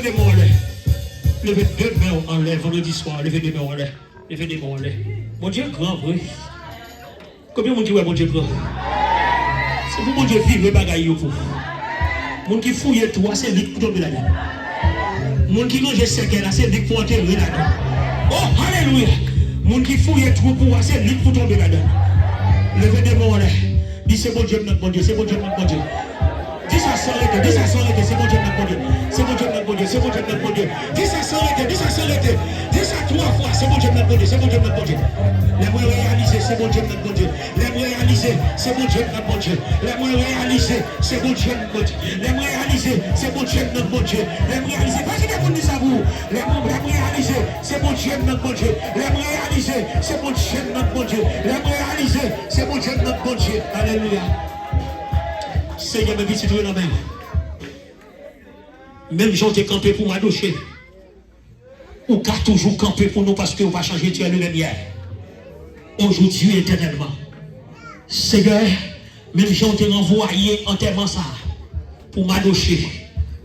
Levez des mains en l'air. Levez deux mains en l'air vendredi soir. Levez des mains en l'air. Levez des mains en l'air. Mon Dieu est grand, oui. Combien de monde dit ouais, mon Dieu est grand? C'est pour mon Dieu vivre les bagailles pour. Mon qui fouille tout, c'est vite pour tomber là-dedans. Mon qui mange 5 là, c'est vite pour entrer là-dedans. Oh, alléluia. Mon qui fouille tout pour c'est vite pour tomber là-dedans. Levez des mains en l'air. Dis c'est bon Dieu, notre bon Dieu, c'est bon Dieu, notre bon Dieu. Dis ça sans arrêter, c'est bon Dieu, notre bon Dieu. C'est bon Dieu, notre bon Dieu, c'est bon Dieu, notre bon Dieu. Dis ça sans arrêter, dis ça 3 fois, c'est bon Dieu, notre bon Dieu, c'est bon Dieu, notre bon Dieu. Les moyens réalisés, c'est bon Dieu, notre bon Dieu. Les moyens réalisés, c'est bon Dieu, notre bon Dieu. Les moyens réalisés, c'est bon Dieu, notre bon Dieu. Les moyens réalisés, c'est bon Dieu, notre bon Dieu. Les moyens réalisés, pas qu'il y a des ça vous. Les moyens réalisés, c'est bon Dieu, notre bon Dieu. Les moyens réalisés, c'est bon Dieu, notre bon Dieu. Les moyens réalisés, c'est bon Dieu, notre bon Dieu. Alléluia. Seigneur, me visite dans la main. Même gens t'es campé pour m'adoucher. Ou qu'à toujours camper pour nous parce que on va changer Dieu le même hier. Aujourd'hui éternellement. Seigneur, même gens t'es renvoyé entièrement ça pour m'adoucher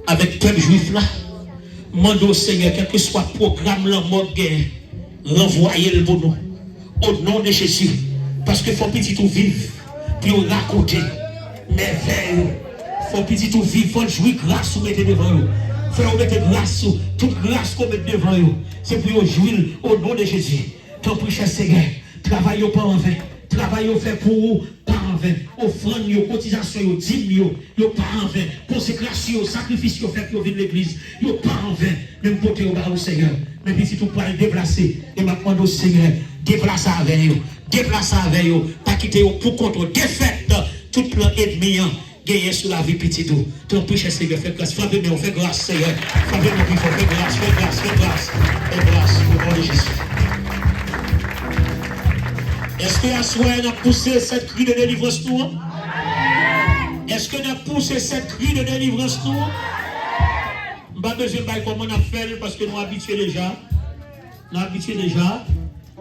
avec peuple juif là. Mando Seigneur, quel que soit le programme, la mort guerre, renvoyez le pour nous. Au nom de Jésus. Parce que faut petit tout vivre. Puis on raconter. Merveille. Faut petit tout vivre. Faut jouir grâce ou mettre devant vous. Faut mettre grâce. Toute grâce qu'on met devant vous. C'est pour jouir au nom de Jésus. Ton prêcher Seigneur. Travaillez pas en vain. Travaillez fait pour vous. Pas en vain. Offrande, cotisation, dîme, pas en vain. Consécration, sacrifice que fait pour venir l'église. Pas en vain. Même côté au bas au Seigneur. Mais si tu peux le déplacer. Et ma demande au Seigneur. Déplacer avec vous. Déplacer avec vous. Pas quitter vous pour contre défaite. Tout plan ennemi. Gagner sur la vie petite. Ton prêcher Seigneur. Fais grâce. Frappez-moi. Fais grâce Seigneur. Frappez-moi. Fais grâce. Fais grâce. Fais grâce. Fais grâce. Au nom de Jésus. Est-ce que la soirée n'a poussé cette cri de délivrance nous? Est-ce que n'a poussé cette cri de délivrance nous? Je n'ai pas besoin de comment on a fait parce que nous habitués déjà. Nous habitués déjà.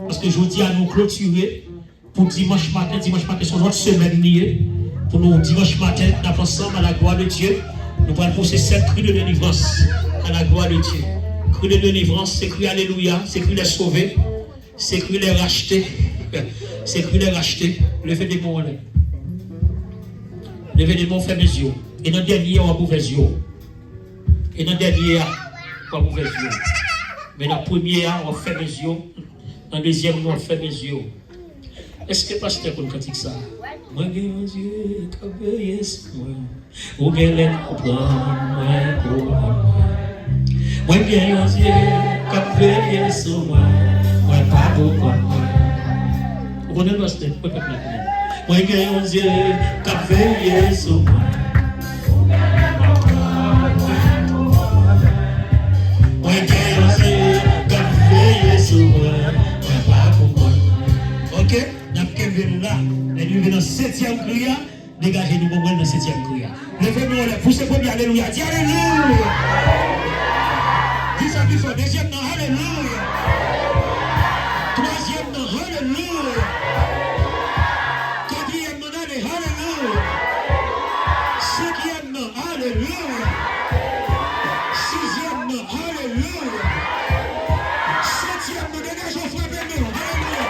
Parce que je dis à nous clôturer pour dimanche matin c'est notre semaine liée. Pour nous dimanche matin, nous avons ensemble à la gloire de Dieu. Nous allons pousser cette cri de délivrance à la gloire de Dieu. Cri de délivrance, c'est cri alléluia, c'est cri les sauver, c'est cri les racheter. C'est cru les racheter. Levez des mots. Levez des mots, fait mes yeux. Et dans le dernier, on va ouvrir les yeux. Et dans le dernier, on va ouvrir les yeux. Mais dans le premier, on va faire mes yeux. Dans le deuxième, on va faire mes yeux. Est-ce que pasteur qu'on pratique ça? Moi, j'ai mon Dieu, travailler sur moi. Ou bien les comprendre, moi, j'ai mon Dieu, travailler sur moi. Moi, pas beaucoup. Vous connaissez le pasteur? Moi, j'ai mon Dieu, travailler sur moi. Moi, j'ai mon Dieu, travailler sur moi. Moi, pas beaucoup. Ok? Nous là, et nous venons dans 7e prière, dégagez-nous pour moi dans 7e prière. Levez-nous là, poussez pour bien, alléluia, dis alléluia. Dis ça plus fort, deuxième non, alléluia. Troisième non, alléluia. Quatrième non, alléluia. Cinquième non, alléluia. Sixième non, alléluia. Septième non, dégagez, frappez-nous, alléluia.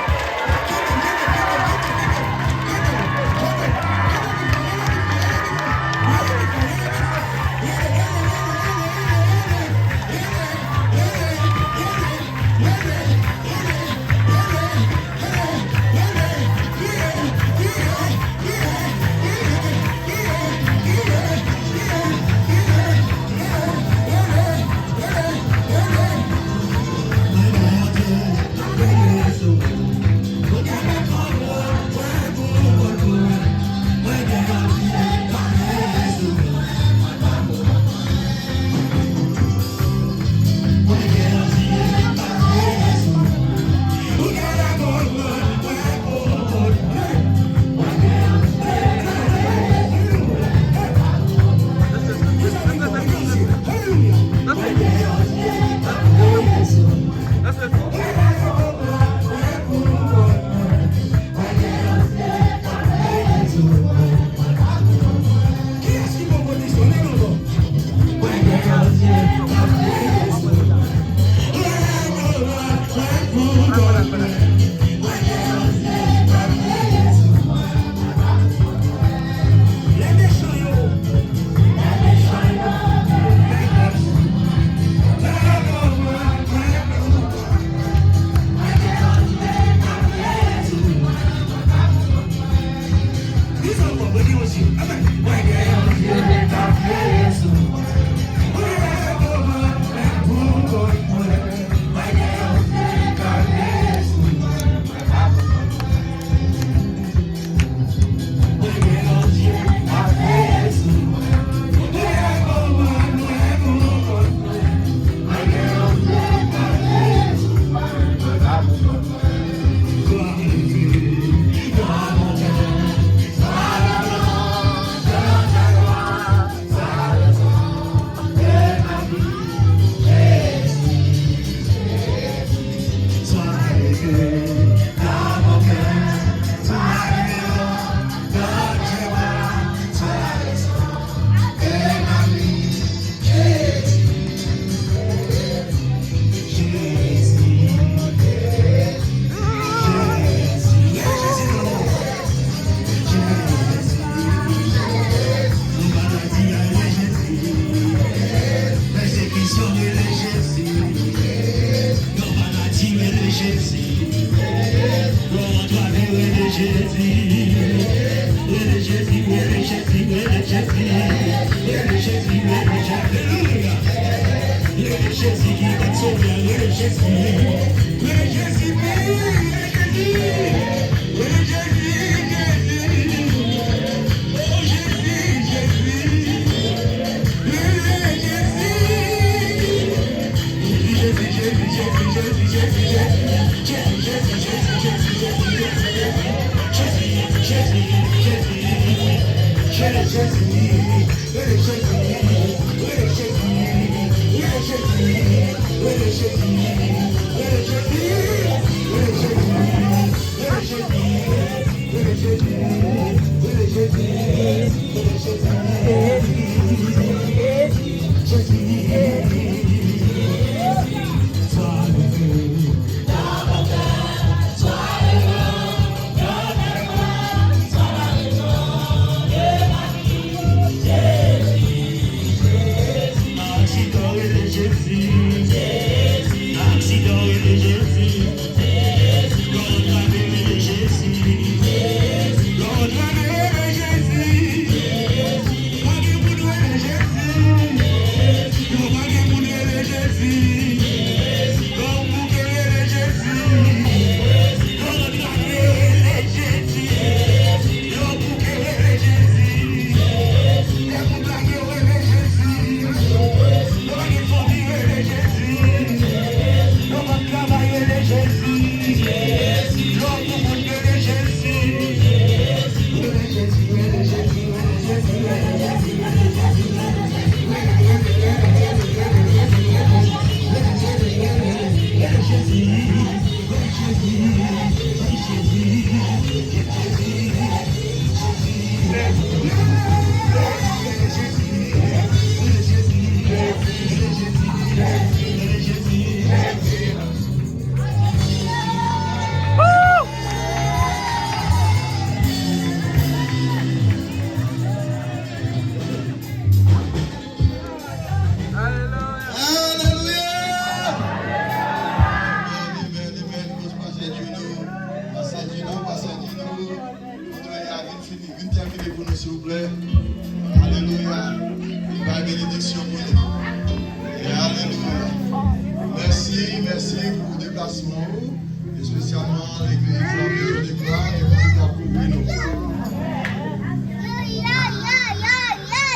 S'il vous plaît. Alléluia. La bénédiction pour nous. Et alléluia. Merci pour le déplacement. Et spécialement l'église de gloire qui va couvrir nous.